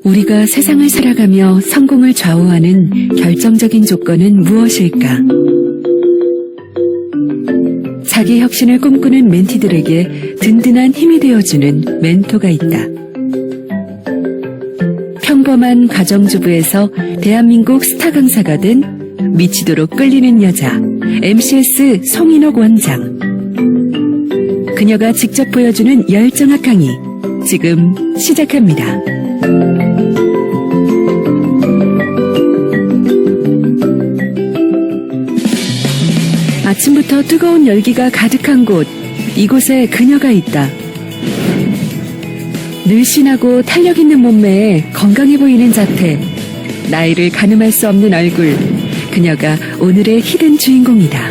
우리가 세상을 살아가며 성공을 좌우하는 결정적인 조건은 무엇일까? 자기 혁신을 꿈꾸는 멘티들에게 든든한 힘이 되어주는 멘토가 있다. 평범한 가정주부에서 대한민국 스타 강사가 된 미치도록 끌리는 여자 MCS 송인옥 원장. 그녀가 직접 보여주는 열정학 강의 지금 시작합니다. 아침부터 뜨거운 열기가 가득한 곳, 이곳에 그녀가 있다. 늘씬하고 탄력 있는 몸매에 건강해 보이는 자태, 나이를 가늠할 수 없는 얼굴, 그녀가 오늘의 히든 주인공이다.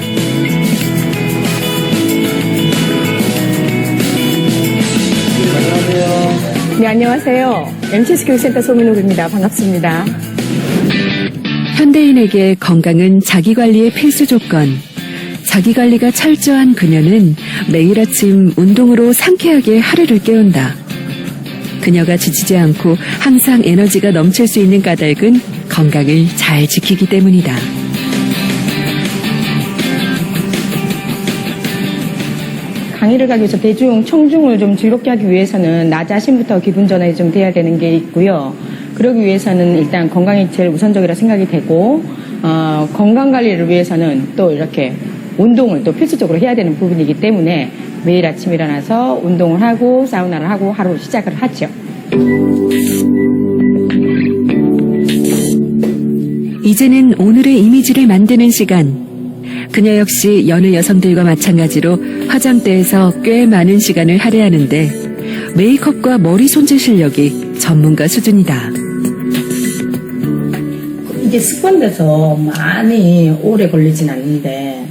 네, 안녕하세요. MCS 교육센터 송인옥입니다. 반갑습니다. 현대인에게 건강은 자기관리의 필수 조건. 자기관리가 철저한 그녀는 매일 아침 운동으로 상쾌하게 하루를 깨운다. 그녀가 지치지 않고 항상 에너지가 넘칠 수 있는 까닭은 건강을 잘 지키기 때문이다. 강의를 가기 위해서 대중, 청중을 좀 즐겁게 하기 위해서는 나 자신부터 기분 전환이 좀 돼야 되는 게 있고요. 그러기 위해서는 일단 건강이 제일 우선적이라 생각이 되고, 건강 관리를 위해서는 또 이렇게 운동을 또 필수적으로 해야 되는 부분이기 때문에 매일 아침 일어나서 운동을 하고 사우나를 하고 하루 시작을 하죠. 이제는 오늘의 이미지를 만드는 시간. 그녀 역시 여느 여성들과 마찬가지로 화장대에서 꽤 많은 시간을 할애하는데 메이크업과 머리 손질 실력이 전문가 수준이다. 이게 습관돼서 많이 오래 걸리진 않는데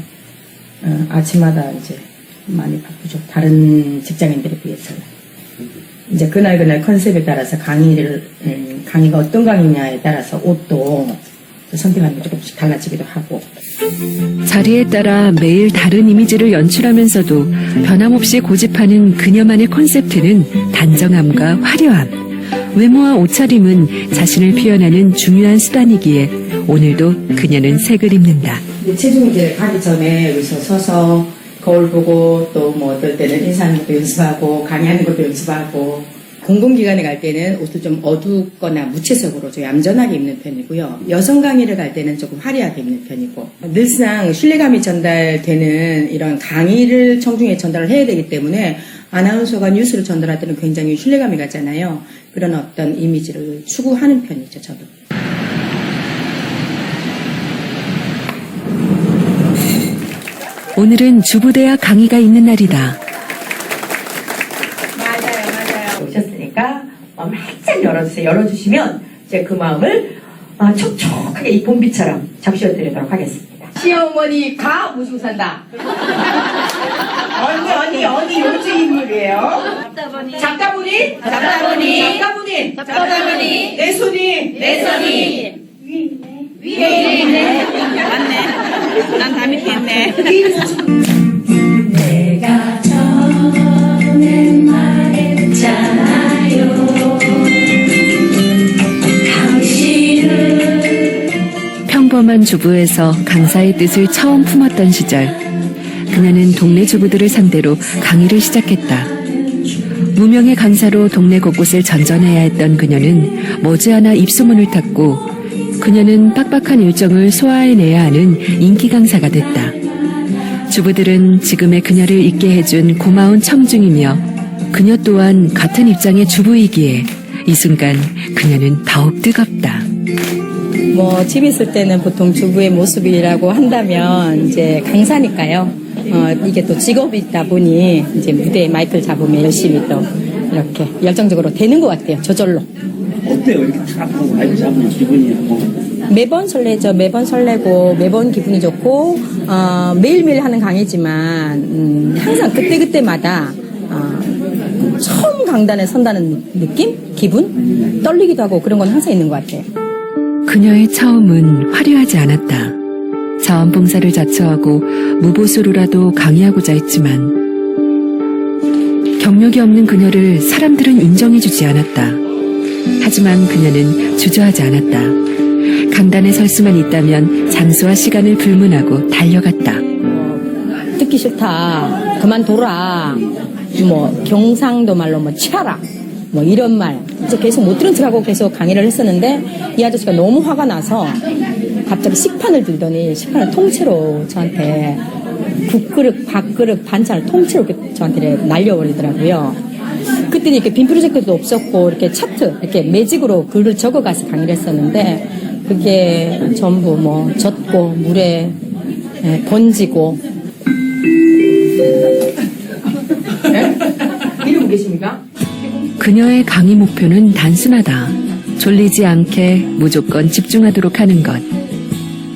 아침마다 이제 많이 바쁘죠. 다른 직장인들에 비해서는. 이제 그날 컨셉에 따라서 강의가 어떤 강의냐에 따라서 옷도 선택하는 게 조금씩 달라지기도 하고. 자리에 따라 매일 다른 이미지를 연출하면서도 변함없이 고집하는 그녀만의 콘셉트는 단정함과 화려함. 외모와 옷차림은 자신을 표현하는 중요한 수단이기에 오늘도 그녀는 색을 입는다. 체중 이제 가기 전에 여기서 서서 거울 보고 또 뭐 어떨 때는 인사하는 것도 연습하고 강의하는 것도 연습하고. 공공기관에 갈 때는 옷도 좀 어둡거나 무채색으로 좀 얌전하게 입는 편이고요. 여성 강의를 갈 때는 조금 화려하게 입는 편이고. 늘상 신뢰감이 전달되는 이런 강의를 청중에 전달을 해야 되기 때문에 아나운서가 뉴스를 전달할 때는 굉장히 신뢰감이 가잖아요. 그런 어떤 이미지를 추구하는 편이죠, 저도. 오늘은 주부대학 강의가 있는 날이다. 맞아요. 오셨으니까 마음 활짝 열어주세요. 열어주시면 이제 그 마음을 촉촉하게 이 봄비처럼 적셔드리도록 하겠습니다. 시어머니 가 무승산다. 언니 요즘 인물이에요. 작가분이 내 손이 위에 있네. 맞네. 난 다 밑에 있네. 내가 전에 말했잖아요. 당신은 평범한 주부에서 강사의 뜻을 처음 품었던 시절, 그녀는 동네 주부들을 상대로 강의를 시작했다. 무명의 강사로 동네 곳곳을 전전해야 했던 그녀는 머지않아 입소문을 탔고 그녀는 빡빡한 일정을 소화해내야 하는 인기 강사가 됐다. 주부들은 지금의 그녀를 있게 해준 고마운 청중이며 그녀 또한 같은 입장의 주부이기에 이 순간 그녀는 더욱 뜨겁다. 뭐 집에 있을 때는 보통 주부의 모습이라고 한다면 이제 강사니까요. 이게 또 직업이다 보니 이제 무대에 마이크를 잡으면 열심히 또 이렇게 열정적으로 되는 것 같아요. 저절로. 어때요? 이렇게 탁 하고 마이크 잡는 기분이 매번 설레죠. 매번 설레고 매번 기분이 좋고 매일매일 하는 강의지만 항상 그때마다 처음 강단에 선다는 느낌? 기분? 떨리기도 하고 그런 건 항상 있는 것 같아요. 그녀의 처음은 화려하지 않았다. 자원봉사를 자처하고 무보수로라도 강의하고자 했지만 경력이 없는 그녀를 사람들은 인정해주지 않았다. 하지만 그녀는 주저하지 않았다. 강단에 설 수만 있다면 장소와 시간을 불문하고 달려갔다. 듣기 싫다. 그만둬라. 경상도 말로 치아라. 이런 말. 이제 계속 못 들은 척하고 계속 강의를 했었는데 이 아저씨가 너무 화가 나서 갑자기 식판을 들더니 식판을 통째로 저한테 국그릇, 밥그릇, 반찬을 통째로 이렇게 저한테 날려버리더라고요. 그때는 이렇게 빔 프로젝터도 없었고 이렇게 차트, 이렇게 매직으로 글을 적어가서 강의를 했었는데 그게 전부 젖고 물에 번지고. 이러고 계십니까? 그녀의 강의 목표는 단순하다. 졸리지 않게 무조건 집중하도록 하는 것.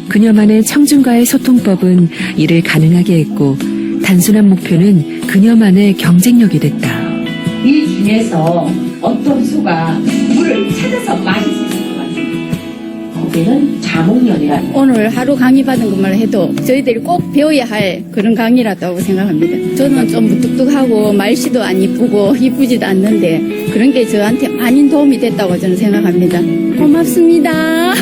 그녀만의 청중과의 소통법은 이를 가능하게 했고 단순한 목표는 그녀만의 경쟁력이 됐다. 이 중에서 어떤 수가 물을 찾아서 마실 수 있을 것 같아요. 거기는 자목련이라. 오늘 하루 강의 받은 것만 해도 저희들이 꼭 배워야 할 그런 강의라고 생각합니다. 저는 좀 무뚝뚝하고 말씨도 안 이쁘고 이쁘지도 않는데 그런 게 저한테 많이 도움이 됐다고 저는 생각합니다. 고맙습니다.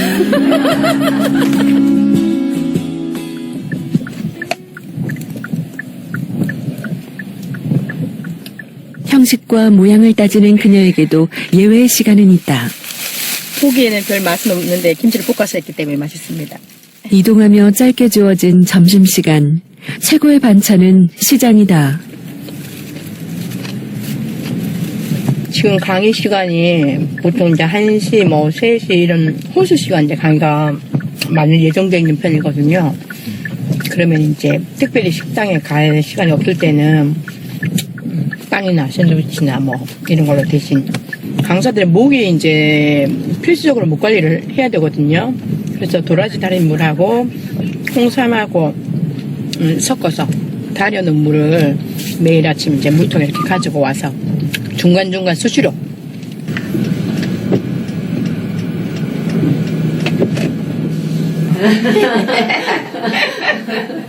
형식과 모양을 따지는 그녀에게도 예외의 시간은 있다. 보기에는 별 맛은 없는데 김치를 볶아서 했기 때문에 맛있습니다. 이동하며 짧게 주어진 점심시간. 최고의 반찬은 시장이다. 지금 강의 시간이 보통 이제 1시, 3시 이런 호수 시간 이제 강의가 많이 예정되어 있는 편이거든요. 그러면 이제 특별히 식당에 갈 시간이 없을 때는 빵이나 샌드위치나 이런 걸로 대신 강사들의 목이 이제 필수적으로 목 관리를 해야 되거든요. 그래서 도라지 달인 물하고 홍삼하고 섞어서 달여놓은 물을 매일 아침 이제 물통에 이렇게 가지고 와서 중간중간 수시로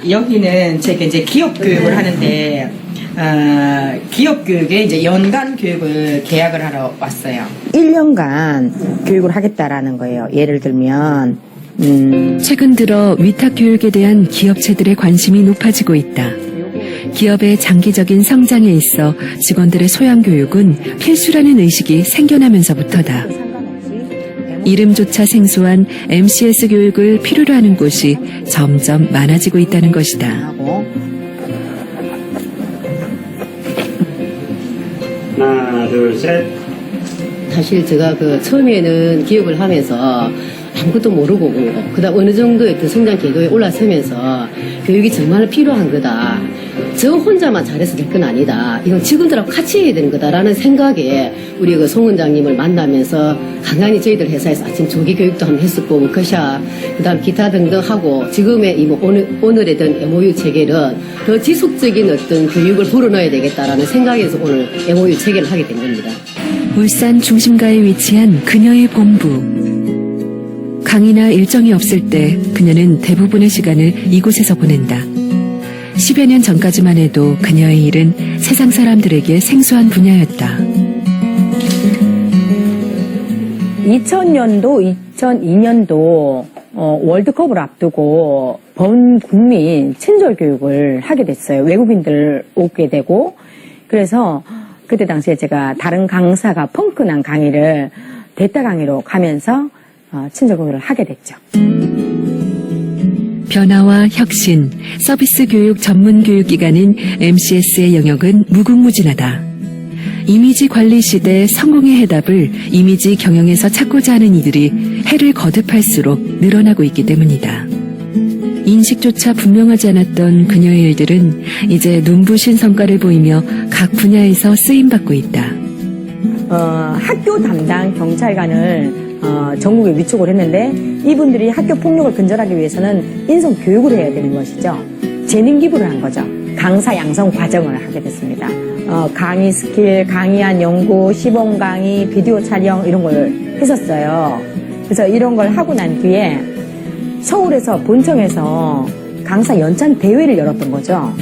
여기는 제가 이제 기업 교육을 하는데 기업 교육에 이제 연간 교육을 계약을 하러 왔어요. 1년간 교육을 하겠다라는 거예요. 예를 들면 최근 들어 위탁 교육에 대한 기업체들의 관심이 높아지고 있다. 기업의 장기적인 성장에 있어 직원들의 소양 교육은 필수라는 의식이 생겨나면서부터다. 이름조차 생소한 MCS 교육을 필요로 하는 곳이 점점 많아지고 있다는 것이다. 하나, 둘, 셋. 사실 제가 처음에는 기업을 하면서 아무것도 모르고 그다음 어느 정도의 어떤 성장 궤도에 올라서면서 교육이 정말 필요한 거다. 저 혼자만 잘해서 될 건 아니다. 이건 직원들하고 같이 해야 되는 거다라는 생각에 우리 송 원장님을 만나면서 간간히 저희들 회사에서 아침 조기 교육도 한번 했었고 워크샵 그다음 기타 등등 하고 지금의 오늘의 MOU 체계는 더 지속적인 어떤 교육을 불어넣어야 되겠다라는 생각에서 오늘 MOU 체계를 하게 된 겁니다. 울산 중심가에 위치한 그녀의 본부. 강의나 일정이 없을 때 그녀는 대부분의 시간을 이곳에서 보낸다. 10여 년 전까지만 해도 그녀의 일은 세상 사람들에게 생소한 분야였다. 2000년도, 2002년도 월드컵을 앞두고 본 국민 친절 교육을 하게 됐어요. 외국인들 오게 되고 그래서 그때 당시에 제가 다른 강사가 펑크난 강의를 대타 강의로 가면서 친절 교육을 하게 됐죠. 변화와 혁신, 서비스 교육 전문 교육기관인 MCS의 영역은 무궁무진하다. 이미지 관리 시대 성공의 해답을 이미지 경영에서 찾고자 하는 이들이 해를 거듭할수록 늘어나고 있기 때문이다. 인식조차 분명하지 않았던 그녀의 일들은 이제 눈부신 성과를 보이며 각 분야에서 쓰임받고 있다. 학교 담당 경찰관을 전국에 위촉을 했는데 이분들이 학교 폭력을 근절하기 위해서는 인성 교육을 해야 되는 것이죠. 재능 기부를 한 거죠. 강사 양성 과정을 하게 됐습니다. 강의 스킬, 강의한 연구, 시범 강의, 비디오 촬영 이런 걸 했었어요. 그래서 이런 걸 하고 난 뒤에 서울에서 본청에서 강사 연찬 대회를 열었던 거죠.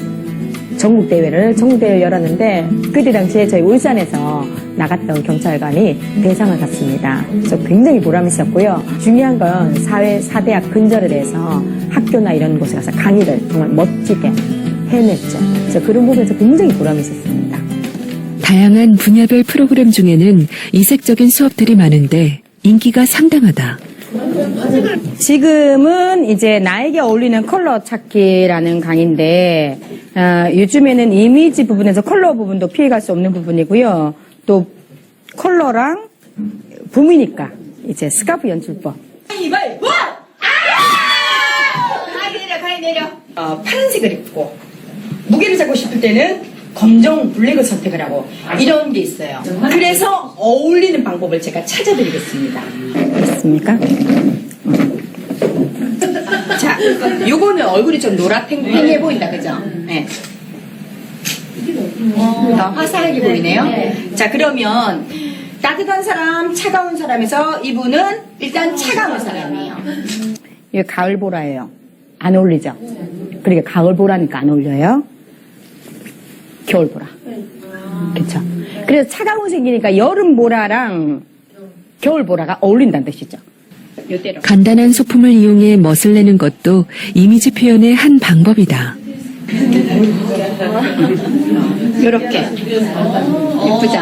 전국대회를 열었는데, 그때 당시에 저희 울산에서 나갔던 경찰관이 대상을 탔습니다. 그래서 굉장히 보람 있었고요. 중요한 건 사대학 근절을 해서 학교나 이런 곳에 가서 강의를 정말 멋지게 해냈죠. 그래서 그런 부분에서 굉장히 보람이 있었습니다. 다양한 분야별 프로그램 중에는 이색적인 수업들이 많은데 인기가 상당하다. 지금은 이제 나에게 어울리는 컬러 찾기라는 강의인데, 요즘에는 이미지 부분에서 컬러 부분도 피해갈 수 없는 부분이고요. 또 컬러랑 봄이니까 이제 스카프 연출법. 가위 내려. 파란색을 입고 무게를 잡고 싶을 때는 검정 블랙을 선택을 하고 이런 게 있어요. 그래서 어울리는 방법을 제가 찾아드리겠습니다. 있습니까? 자, 요거는 얼굴이 좀 노랗팽팽해 보인다, 그죠? 네. 더 화사하게 보이네요. 자, 그러면 따뜻한 사람, 차가운 사람에서 이분은 일단 차가운 사람이에요. 이게 가을 보라예요. 안 어울리죠? 그러니까 가을 보라니까 안 어울려요. 겨울 보라. 그렇죠? 그래서 차가운 색이니까 여름 보라랑 겨울 보라가 어울린다는 뜻이죠. 요대로. 간단한 소품을 이용해 멋을 내는 것도 이미지 표현의 한 방법이다. 요렇게. 예쁘죠?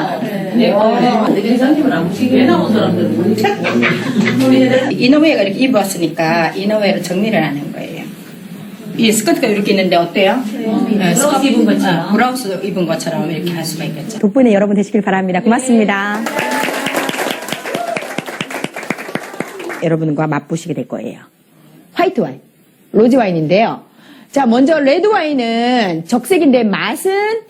이너웨어가 이렇게 입어왔으니까 이너웨어로 정리를 하는 거예요. 이 스커트가 이렇게 있는데 어때요? 스커트 입은 것처럼. 브라우스 입은 것처럼 이렇게 할 수가 있겠죠. 덕분에 여러분 되시길 바랍니다. 고맙습니다. 여러분과 맛보시게 될 거예요. 화이트 와인, 로즈 와인인데요. 자, 먼저 레드 와인은 적색인데 맛은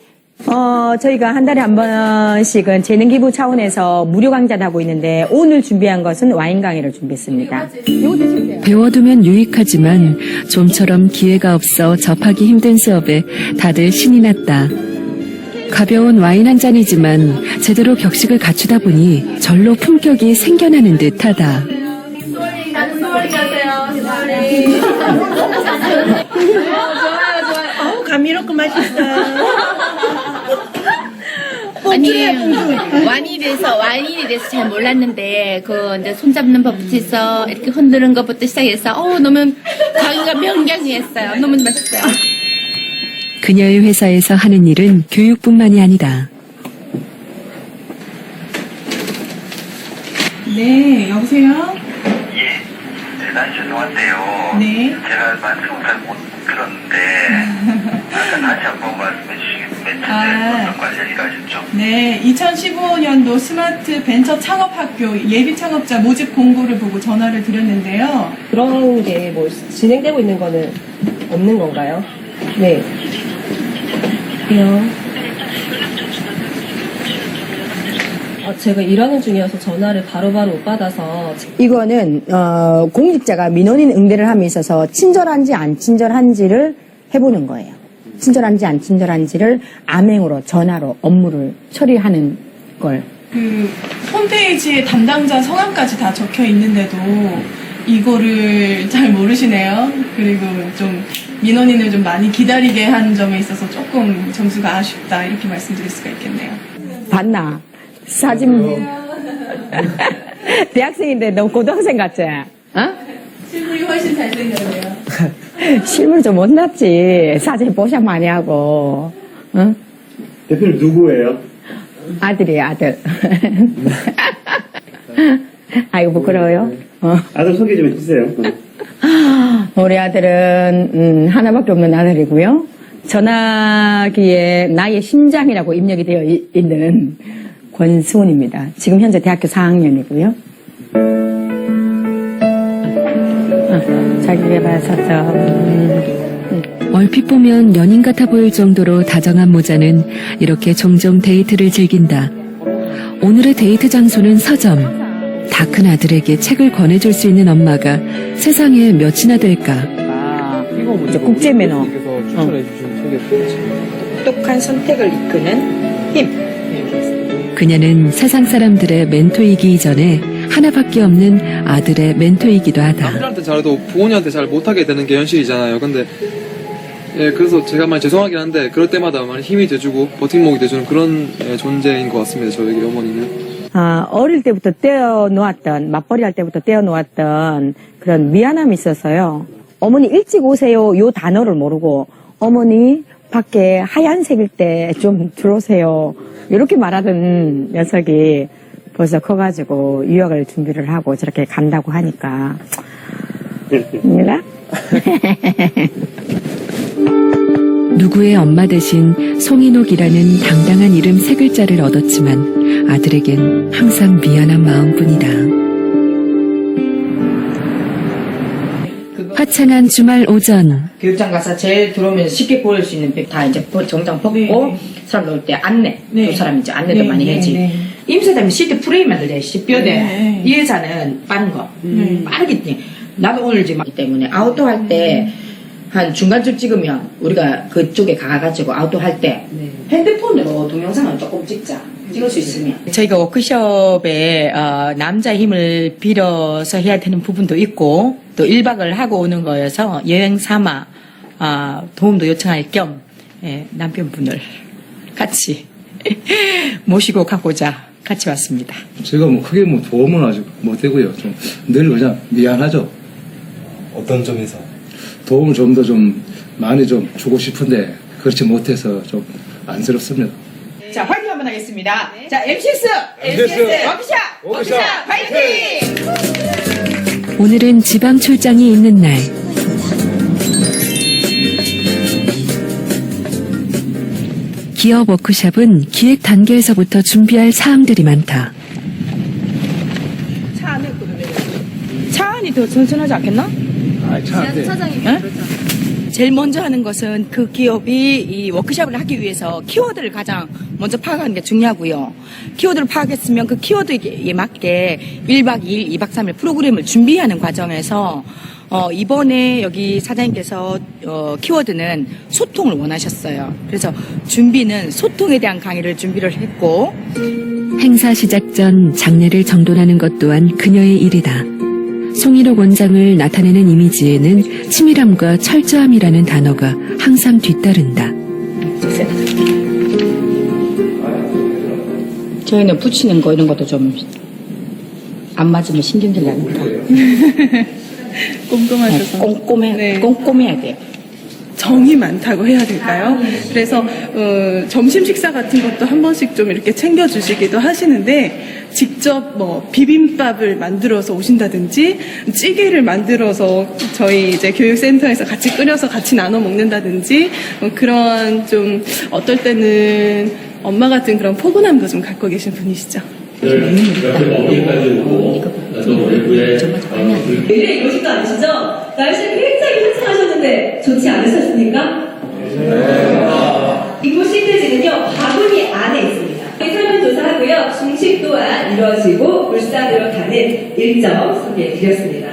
저희가 한 달에 한 번씩은 재능 기부 차원에서 무료 강좌를 하고 있는데 오늘 준비한 것은 와인 강의를 준비했습니다. 이거 드시면 돼요. 배워두면 유익하지만 좀처럼 기회가 없어 접하기 힘든 수업에 다들 신이 났다. 가벼운 와인 한 잔이지만 제대로 격식을 갖추다 보니 절로 품격이 생겨나는 듯하다. 감미롭고 맛있어요. 아니 와인에 대해서 잘 몰랐는데 그 이제 손잡는 법부터 해서 이렇게 흔드는 것부터 시작해서 너무 강의가 명경이었어요. 너무 맛있어요. 그녀의 회사에서 하는 일은 교육뿐만이 아니다. 네, 여보세요? 예, 대단히 죄송한데요. 네. 제가 말씀을 잘 못 들었는데, 아까 다시 한번 말씀해 주시겠어요? 어떤 관련 일하셨죠? 네, 2015년도 스마트 벤처 창업학교 예비 창업자 모집 공고를 보고 전화를 드렸는데요. 그런 게 뭐 진행되고 있는 거는 없는 건가요? 네. 그래요. 제가 일하는 중이어서 전화를 바로바로 못 받아서. 이거는 공직자가 민원인 응대를 함에 있어서 친절한지 안 친절한지를 해보는 거예요. 친절한지 안 친절한지를 암행으로 전화로 업무를 처리하는 걸. 그 홈페이지에 담당자 성함까지 다 적혀 있는데도 이거를 잘 모르시네요. 그리고 좀 민원인을 좀 많이 기다리게 한 점에 있어서 조금 점수가 아쉽다 이렇게 말씀드릴 수가 있겠네요. 봤나? 사진. 대학생인데 너무 고등학생 같지? 실물이 훨씬 잘생겼네요. 실물 좀 못났지. 사진 보샵 많이 하고. 응? 대표님 누구예요? 아들이에요, 아들. 아이고, 부끄러워요. 아들 소개 좀 해주세요. 우리 아들은 하나밖에 없는 아들이고요. 전화기에 나의 심장이라고 입력이 되어 있는 권수훈입니다. 지금 현재 대학교 4학년이고요. 자기개발사업. 얼핏 보면 연인 같아 보일 정도로 다정한 모자는 이렇게 종종 데이트를 즐긴다. 오늘의 데이트 장소는 서점. 다 큰 아들에게 책을 권해줄 수 있는 엄마가 세상에 몇이나 될까. 이제 국제매너. 똑똑한 선택을 이끄는 힘. 그녀는 세상 사람들의 멘토이기 이전에 하나밖에 없는 아들의 멘토이기도 하다. 남들한테 잘해도 부모님한테 잘 못하게 되는 게 현실이잖아요. 근데 예, 그래서 제가 많이 죄송하긴 한데 그럴 때마다 많이 힘이 돼주고 버팀목이 돼주는 그런 존재인 것 같습니다. 저에게 어머니는. 어릴 때부터 떼어놓았던, 맞벌이 할 때부터 떼어놓았던 그런 미안함이 있어서요. 어머니 일찍 오세요 요 단어를 모르고 어머니 밖에 하얀색일 때 좀 들어오세요 이렇게 말하던 녀석이 벌써 커가지고 유학을 준비를 하고 저렇게 간다고 하니까 입니다. 누구의 엄마 대신 송인옥이라는 당당한 이름 세 글자를 얻었지만 아들에겐 항상 미안한 마음뿐이다. 화창한 주말 오전. 교육장 가서 제일 들어오면 쉽게 보일 수 있는 백 다 이제 정장 벗고 사람 놓을 때 안내. 두 사람 이제 안내도 많이 해야지. 임사다면 쉽게 프레임 만들자. 뼈대. 이 여자는 빠른 거. 빠르기 때문에. 나도 오늘 지금 하기 때문에 아웃도어 할 때 한 중간쯤 찍으면 우리가 그쪽에 가가지고 아웃도어 할 때 핸드폰으로 동영상을 조금 찍을 수 있으면. 저희가 워크숍에 남자의 힘을 빌어서 해야 되는 부분도 있고 또 1박을 하고 오는 거여서 여행 삼아 도움도 요청할 겸 남편분을 같이 모시고 가고자 같이 왔습니다. 제가 뭐 크게 뭐 도움은 아직 못 되고요. 좀 늘 그냥 미안하죠. 어떤 점에서? 도움을 좀 더 좀 많이 좀 주고 싶은데 그렇지 못해서 좀 안쓰럽습니다. 자, 화이팅 한번 하겠습니다. 자, MCS 워크샵 화이팅! 오늘은 지방 출장이 있는 날. 기업 워크샵은 기획 단계에서부터 준비할 사항들이 많다. 차 안에 있거든요. 차 안이 더 선선하지 않겠나? 차장이 제일 먼저 하는 것은 그 기업이 이 워크숍을 하기 위해서 키워드를 가장 먼저 파악하는 게 중요하고요. 키워드를 파악했으면 그 키워드에 맞게 1박 2일, 2박 3일 프로그램을 준비하는 과정에서 이번에 여기 사장님께서 키워드는 소통을 원하셨어요. 그래서 준비는 소통에 대한 강의를 준비를 했고 행사 시작 전 장례를 정돈하는 것 또한 그녀의 일이다. 송인옥 원장을 나타내는 이미지에는 치밀함과 철저함이라는 단어가 항상 뒤따른다. 저희는 붙이는 거 이런 것도 좀 안 맞으면 신경질 납니다. 꼼꼼하셔서. 꼼꼼해야 돼요. 정이 많다고 해야 될까요? 그래서 점심 식사 같은 것도 한 번씩 좀 이렇게 챙겨주시기도 하시는데 직접 뭐 비빔밥을 만들어서 오신다든지 찌개를 만들어서 저희 이제 교육센터에서 같이 끓여서 같이 나눠 먹는다든지 그런 좀 어떨 때는 엄마 같은 그런 포근함도 좀 갖고 계신 분이시죠. 굉장히 이러지도 않으시죠? 날씨가 굉장히 화창하셨는데 좋지 않으셨습니까? 이곳 시트지는요 바구니 안에 있습니다. 설문조사하고요 중식 또한 이루어지고 울산으로 가는 일정 소개해드렸습니다.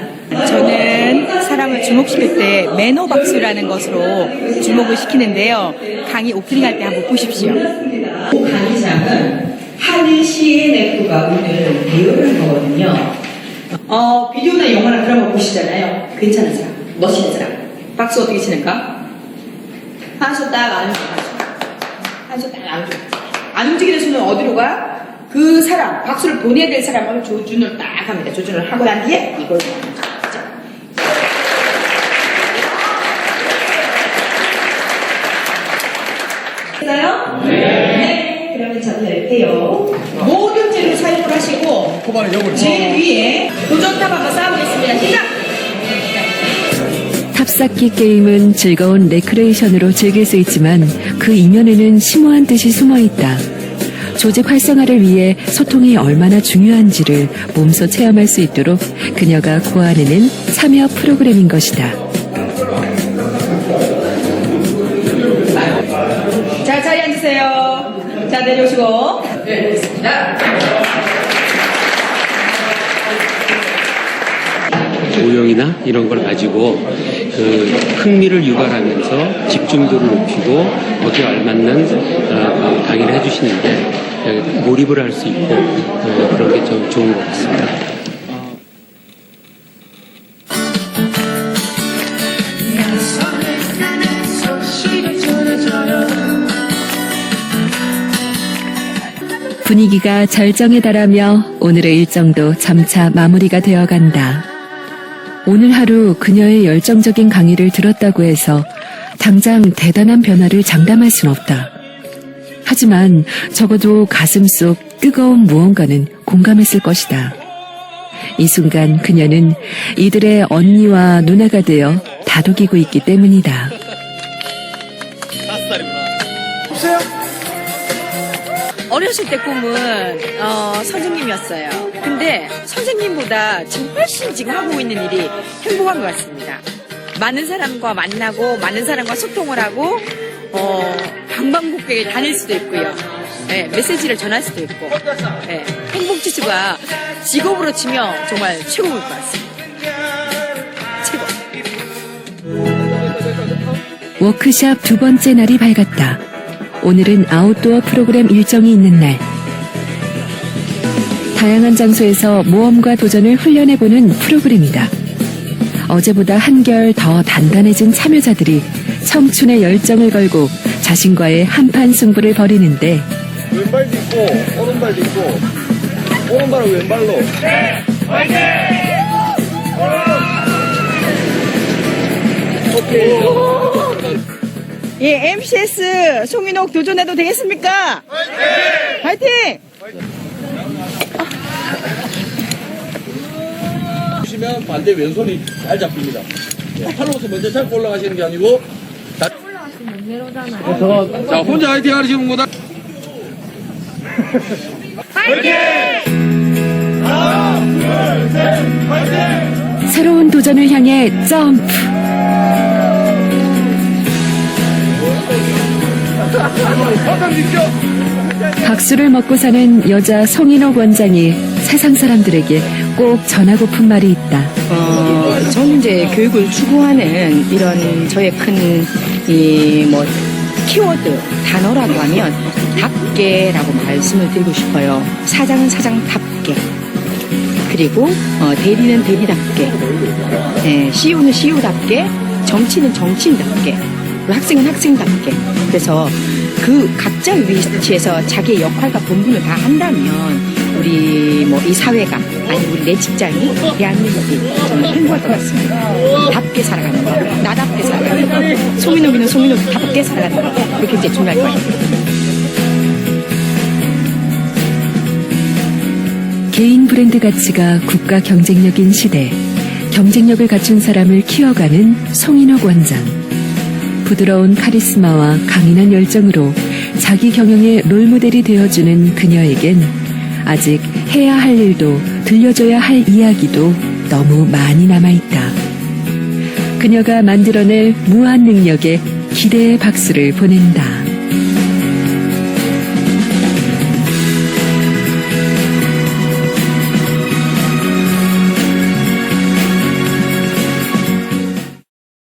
저는 사람을 주목시킬 때 매너 박수라는 것으로 주목을 시키는데요. 강의 오프닝할 때 한번 보십시오. 강의장은 한일 CNF가 오늘 배우는 거거든요. 비디오나 영화나 그런 거 보시잖아요. 괜찮은 사람, 멋있는 사람. 박수 어떻게 치는가? 한 손 딱 안 움직여. 한 손 딱 안 움직여. 안 움직이는 손은 어디로 가? 그 사람, 박수를 보내야 될 사람을 조준을 딱 합니다. 조준을 하고 난 뒤에 이걸 됐어요? 네. 그러면 저는 낼게요. 모든 재료 사용을 하시고 제일 위에 도전탑 한번 쌓아보겠습니다. 시작! 탑쌓기 게임은 즐거운 레크레이션으로 즐길 수 있지만 그 이면에는 심오한 뜻이 숨어 있다. 조직 활성화를 위해 소통이 얼마나 중요한지를 몸소 체험할 수 있도록 그녀가 고안해낸 참여 프로그램인 것이다. 자, 자리에 앉으세요. 자, 내려오시고. 네, 됐습니다. 모형이나 이런 걸 가지고 그 흥미를 유발하면서 집중도를 높이고 거기에 알맞는 강의를 해주시는데 몰입을 할 수 있고 그런 게 좀 좋은 것 같습니다. 분위기가 절정에 달하며 오늘의 일정도 점차 마무리가 되어간다. 오늘 하루 그녀의 열정적인 강의를 들었다고 해서 당장 대단한 변화를 장담할 순 없다. 하지만 적어도 가슴 속 뜨거운 무언가는 공감했을 것이다. 이 순간 그녀는 이들의 언니와 누나가 되어 다독이고 있기 때문이다. 어렸을 때 꿈은 선생님이었어요. 근데 선생님보다 지금 훨씬 지금 하고 있는 일이 행복한 것 같습니다. 많은 사람과 만나고 많은 사람과 소통을 하고 방방곡곡에 다닐 수도 있고요. 네, 메시지를 전할 수도 있고 네, 행복지수가 직업으로 치면 정말 최고일 것 같습니다. 최고. 워크샵 두 번째 날이 밝았다. 오늘은 아웃도어 프로그램 일정이 있는 날. 다양한 장소에서 모험과 도전을 훈련해보는 프로그램이다. 어제보다 한결 더 단단해진 참여자들이 청춘의 열정을 걸고 자신과의 한판 승부를 벌이는데 왼발도 있고 오른발도 있고 오른발은 왼발로 화이팅! 예, MCS 송인옥 도전해도 되겠습니까? 화이팅! 보시면 반대 왼손이 잘 잡힙니다. 팔로부터 먼저 잡고 올라가시는 게 아니고 올라가시면 내려오잖아요. 자, 혼자 화이팅 하시는 거다. 화이팅! 하나, 둘, 셋, 화이팅! 새로운 도전을 향해 점프. 박수를 먹고 사는 여자 송인옥 원장이 세상 사람들에게 꼭 전하고픈 말이 있다. 저는 이제 교육을 추구하는 이런 저의 큰 키워드 단어라고 하면 답게라고 말씀을 드리고 싶어요. 사장은 사장답게, 그리고 대리는 대리답게, CEO는 CEO답게, 정치는 정치인답게, 학생은 학생답게. 그래서 그 각자 위치에서 자기의 역할과 본분을 다 한다면 우리 이 사회가 아니 우리 내 직장이 대한민국이 정말 행복할 것 같습니다. 답게 살아가는 거, 나답게 살아가는 거, 송인옥이는 송인옥답게 살아가는 거, 그게 굉장히 중요할 것 같아요. 개인 브랜드 가치가 국가 경쟁력인 시대, 경쟁력을 갖춘 사람을 키워가는 송인옥 원장. 부드러운 카리스마와 강인한 열정으로 자기 경영의 롤모델이 되어주는 그녀에겐 아직 해야 할 일도 들려줘야 할 이야기도 너무 많이 남아있다. 그녀가 만들어낼 무한 능력에 기대의 박수를 보낸다.